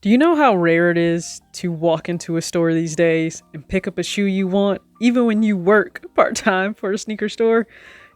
Do you know how rare it is to walk into a store these days and pick up a shoe you want, even when you work part-time for a sneaker store?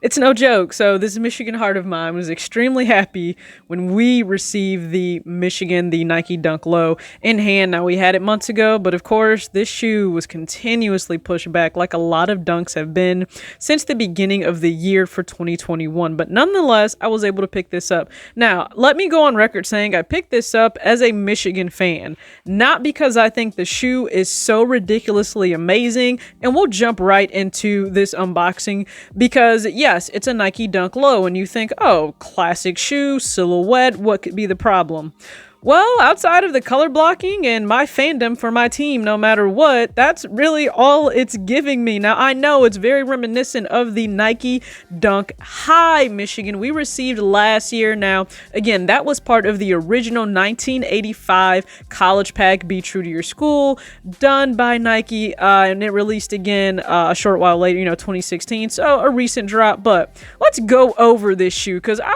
It's no joke. So this Michigan heart of mine was extremely happy when we received the Nike Dunk Low in hand. Now, we had it months ago, but of course, this shoe was continuously pushed back like a lot of dunks have been since the beginning of the year for 2021. But nonetheless, I was able to pick this up. Now, let me go on record saying I picked this up as a Michigan fan, not because I think the shoe is so ridiculously amazing. And we'll jump right into this unboxing because, yes, it's a Nike Dunk Low, and you think, oh, classic shoe, silhouette, what could be the problem? Well, outside of the color blocking and my fandom for my team, no matter what, that's really all it's giving me. Now, I know it's very reminiscent of the Nike Dunk High Michigan we received last year. Now, again, that was part of the original 1985 College Pack Be True to Your School, done by Nike, and it released again a short while later, 2016. So a recent drop, but let's go over this shoe because I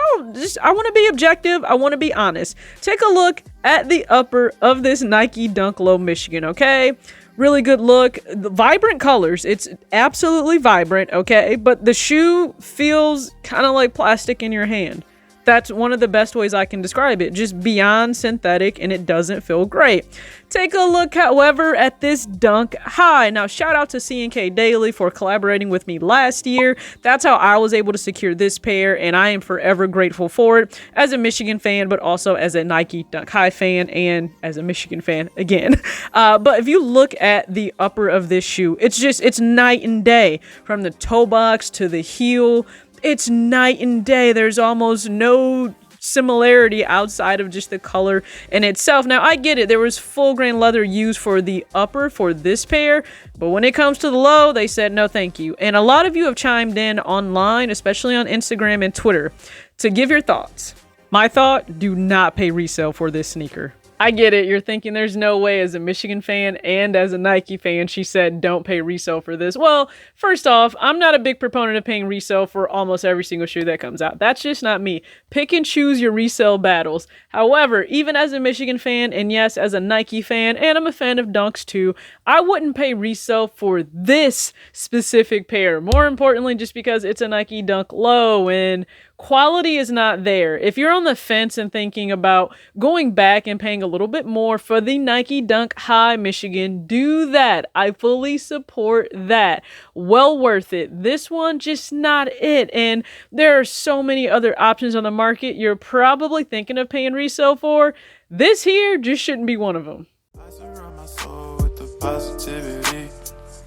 want to be objective. I want to be honest. Take a look at the upper of this Nike Dunk Low Michigan, okay? Really good look. The vibrant colors. It's absolutely vibrant, okay? But the shoe feels kind of like plastic in your hand. That's one of the best ways I can describe it. Just beyond synthetic, and it doesn't feel great. Take a look, however, at this Dunk High. Now, shout out to C&K Daily for collaborating with me last year. That's how I was able to secure this pair, and I am forever grateful for it as a Michigan fan, but also as a Nike Dunk High fan and as a Michigan fan again. But if you look at the upper of this shoe, it's night and day. From the toe box to the heel, it's night and day. There's almost no similarity outside of just the color in itself. Now, I get it. There was full grain leather used for the upper for this pair, but when it comes to the low, they said no thank you. And a lot of you have chimed in online, especially on Instagram and Twitter, to give your thoughts. My thought, do not pay resale for this sneaker. I get it. You're thinking there's no way as a Michigan fan and as a Nike fan, she said, don't pay resale for this. Well, first off, I'm not a big proponent of paying resale for almost every single shoe that comes out. That's just not me. Pick and choose your resale battles. However, even as a Michigan fan, and yes, as a Nike fan, and I'm a fan of Dunks too, I wouldn't pay resale for this specific pair. More importantly, just because it's a Nike Dunk Low and quality is not there. If you're on the fence and thinking about going back and paying a little bit more for the Nike Dunk High Michigan, do that. I fully support that. Well worth it. This one, just not it. And there are so many other options on the market you're probably thinking of paying resale for. This here just shouldn't be one of them. I surround my soul with the positivity.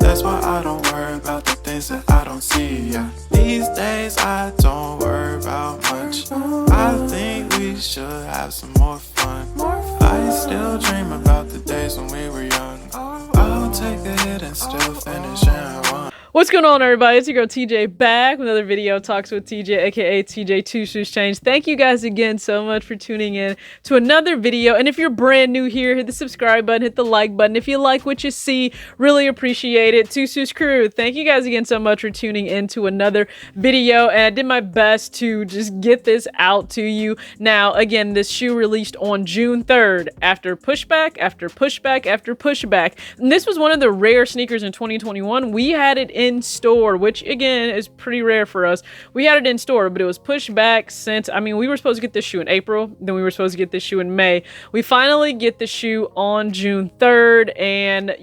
That's why I don't worry about the things that I don't see. Yeah. These days I don't worry about much. I think we should have some more fun. I still dream about the days when we were young. I'll take a hit and still finish and one. What's going on, everybody? It's your girl TJ back with another video, Talks with TJ, aka TJ Two Shoes Change. Thank you guys again so much for tuning in to another video. And if you're brand new here, hit the subscribe button, hit the like button. If you like what you see, really appreciate it. Two Shoes Crew, thank you guys again so much for tuning in to another video. And I did my best to just get this out to you. Now, again, this shoe released on June 3rd after pushback, after pushback, after pushback. And this was one of the rare sneakers in 2021. We had it in store, which again is pretty rare for us. We had it in store, but it was pushed back since, we were supposed to get this shoe in April, then we were supposed to get this shoe in May. We finally get the shoe on June 3rd, and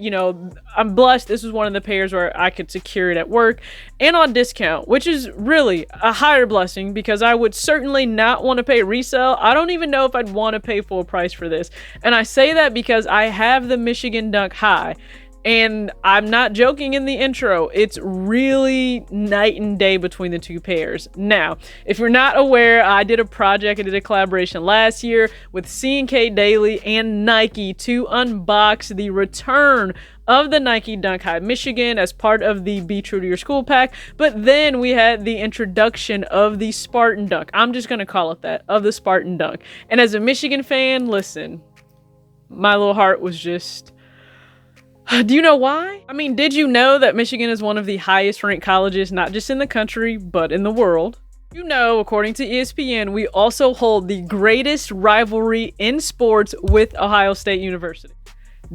I'm blessed. This was one of the pairs where I could secure it at work and on discount, which is really a higher blessing because I would certainly not want to pay resale. I don't even know if I'd want to pay full price for this. And I say that because I have the Michigan Dunk High. And I'm not joking in the intro. It's really night and day between the two pairs. Now, if you're not aware, I did a collaboration last year with C&K Daily and Nike to unbox the return of the Nike Dunk High Michigan as part of the Be True to Your School pack. But then we had the introduction of the Spartan Dunk. I'm just going to call it that, of the Spartan Dunk. And as a Michigan fan, listen, my little heart was just... Do you know why? Did you know that Michigan is one of the highest ranked colleges, not just in the country, but in the world? You know, according to ESPN, we also hold the greatest rivalry in sports with Ohio State University.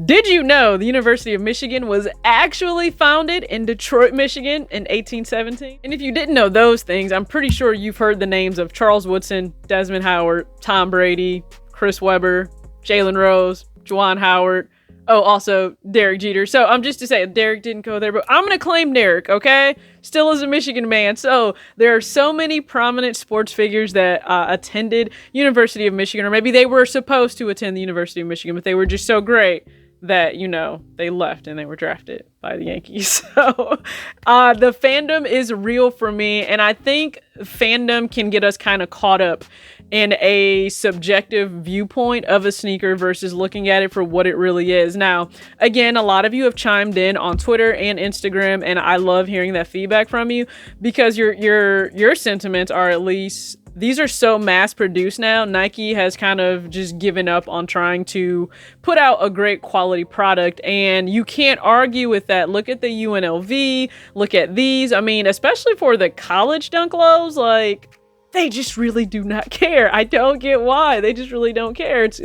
Did you know the University of Michigan was actually founded in Detroit, Michigan in 1817? And if you didn't know those things, I'm pretty sure you've heard the names of Charles Woodson, Desmond Howard, Tom Brady, Chris Webber, Jalen Rose, Juwan Howard. Oh, also Derek Jeter. So I'm just to say, Derek didn't go there, but I'm going to claim Derek, okay? Still is a Michigan man. So there are so many prominent sports figures that attended University of Michigan, or maybe they were supposed to attend the University of Michigan, but they were just so great that, you know, they left and they were drafted by the Yankees. So the fandom is real for me, and I think fandom can get us kind of caught up in a subjective viewpoint of a sneaker versus looking at it for what it really is. Now, again, a lot of you have chimed in on Twitter and Instagram, and I love hearing that feedback from you because your sentiments are, at least, these are so mass produced now. Nike has kind of just given up on trying to put out a great quality product, and you can't argue with that. Look at the UNLV, look at these. I mean, especially for the college dunk lows, like, they just really do not care. I don't get why. They just really don't care. It's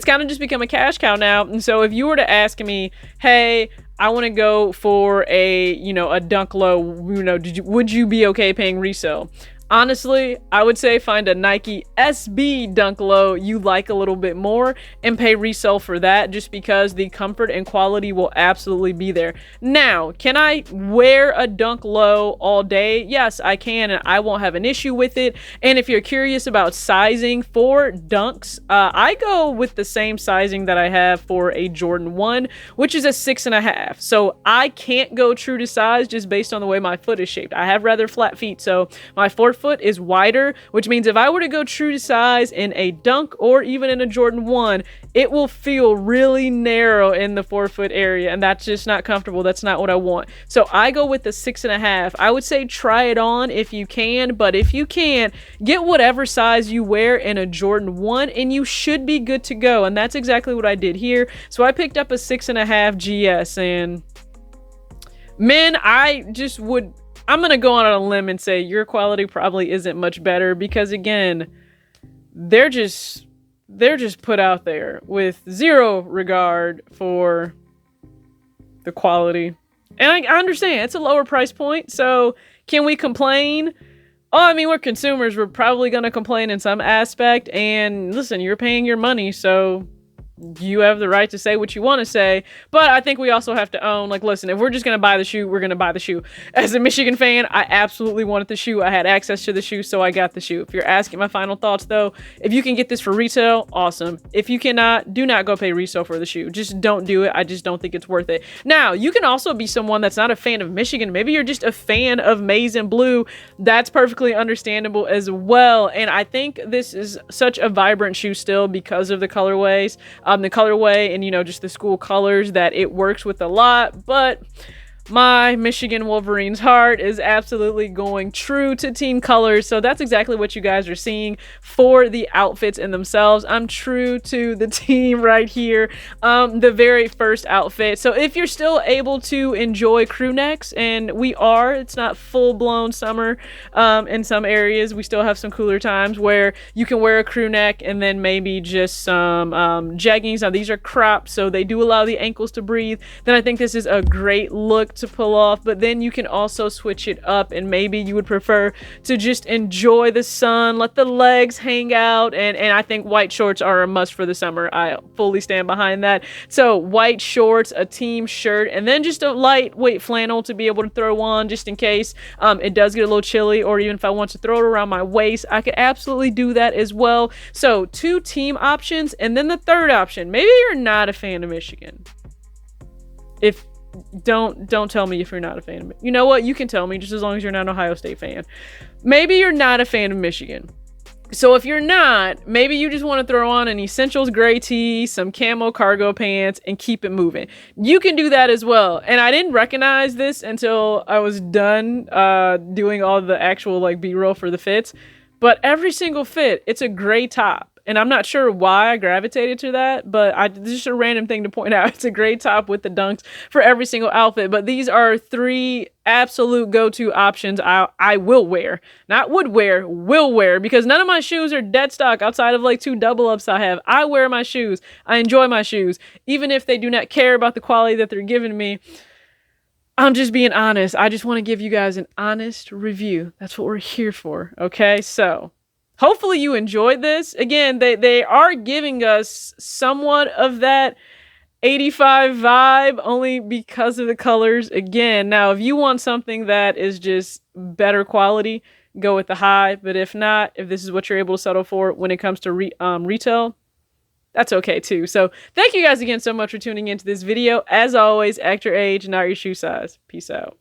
kind of just become a cash cow now. And so if you were to ask me, hey, I want to go for a, you know, a dunk low, you know, would you be okay paying resale? Honestly, I would say find a Nike SB Dunk Low you like a little bit more and pay resale for that, just because the comfort and quality will absolutely be there. Now, can I wear a Dunk Low all day? Yes, I can, and I won't have an issue with it. And if you're curious about sizing for Dunks, I go with the same sizing that I have for a Jordan 1, which is a 6.5. So I can't go true to size just based on the way my foot is shaped. I have rather flat feet, so my forefoot is wider, which means if I were to go true to size in a Dunk or even in a Jordan 1, it will feel really narrow in the forefoot area, and that's just not comfortable. That's not what I want. So I go with the 6.5. I would say try it on if you can, but if you can't, get whatever size you wear in a Jordan 1 and you should be good to go. And that's exactly what I did here. So I picked up a 6.5 GS, and man, I'm going to go on a limb and say your quality probably isn't much better, because again, they're just put out there with zero regard for the quality. And I understand it's a lower price point, so can we complain? Oh, I mean, we're consumers. We're probably going to complain in some aspect, and listen, you're paying your money, so you have the right to say what you want to say. But I think we also have to own, like, listen, if we're just going to buy the shoe, we're going to buy the shoe. As a Michigan fan, I absolutely wanted the shoe. I had access to the shoe, so I got the shoe. If you're asking my final thoughts, though, if you can get this for retail, awesome. If you cannot, do not go pay resale for the shoe. Just don't do it. I just don't think it's worth it. Now, you can also be someone that's not a fan of Michigan. Maybe you're just a fan of maize and blue. That's perfectly understandable as well. And I think this is such a vibrant shoe still because of the colorways. The colorway and, you know, just the school colors, that it works with a lot. But my Michigan Wolverines heart is absolutely going true to team colors. So that's exactly what you guys are seeing for the outfits in themselves. I'm true to the team right here. The very first outfit. So if you're still able to enjoy crew necks, and we are, it's not full blown summer in some areas. We still have some cooler times where you can wear a crew neck and then maybe just some jeggings. Now these are cropped, so they do allow the ankles to breathe. Then I think this is a great look to pull off. But then you can also switch it up, and maybe you would prefer to just enjoy the sun, let the legs hang out, and I think white shorts are a must for the summer. I fully stand behind that. So white shorts, a team shirt, and then just a lightweight flannel to be able to throw on just in case it does get a little chilly, or even if I want to throw it around my waist, I could absolutely do that as well. So 2 team options, and then the third option, maybe you're not a fan of Michigan. Don't tell me if you're not a fan of it. You know what? You can tell me, just as long as you're not an Ohio State fan. Maybe you're not a fan of Michigan. So if you're not, maybe you just want to throw on an Essentials gray tee, some camo cargo pants, and keep it moving. You can do that as well. And I didn't recognize this until I was done doing all the actual like B-roll for the fits. But every single fit, it's a gray top. and I'm not sure why I gravitated to that, but this is just a random thing to point out. It's a great top with the dunks for every single outfit, but these are 3 absolute go-to options I will wear. Not would wear, will wear, because none of my shoes are dead stock outside of like 2 double ups I have. I wear my shoes. I enjoy my shoes, even if they do not care about the quality that they're giving me. I'm just being honest. I just want to give you guys an honest review. That's what we're here for, okay? So hopefully you enjoyed this. Again, they are giving us somewhat of that 85 vibe only because of the colors. Again, now if you want something that is just better quality, go with the high. But if not, if this is what you're able to settle for when it comes to retail, that's okay too. So thank you guys again so much for tuning into this video. As always, act your age, not your shoe size. Peace out.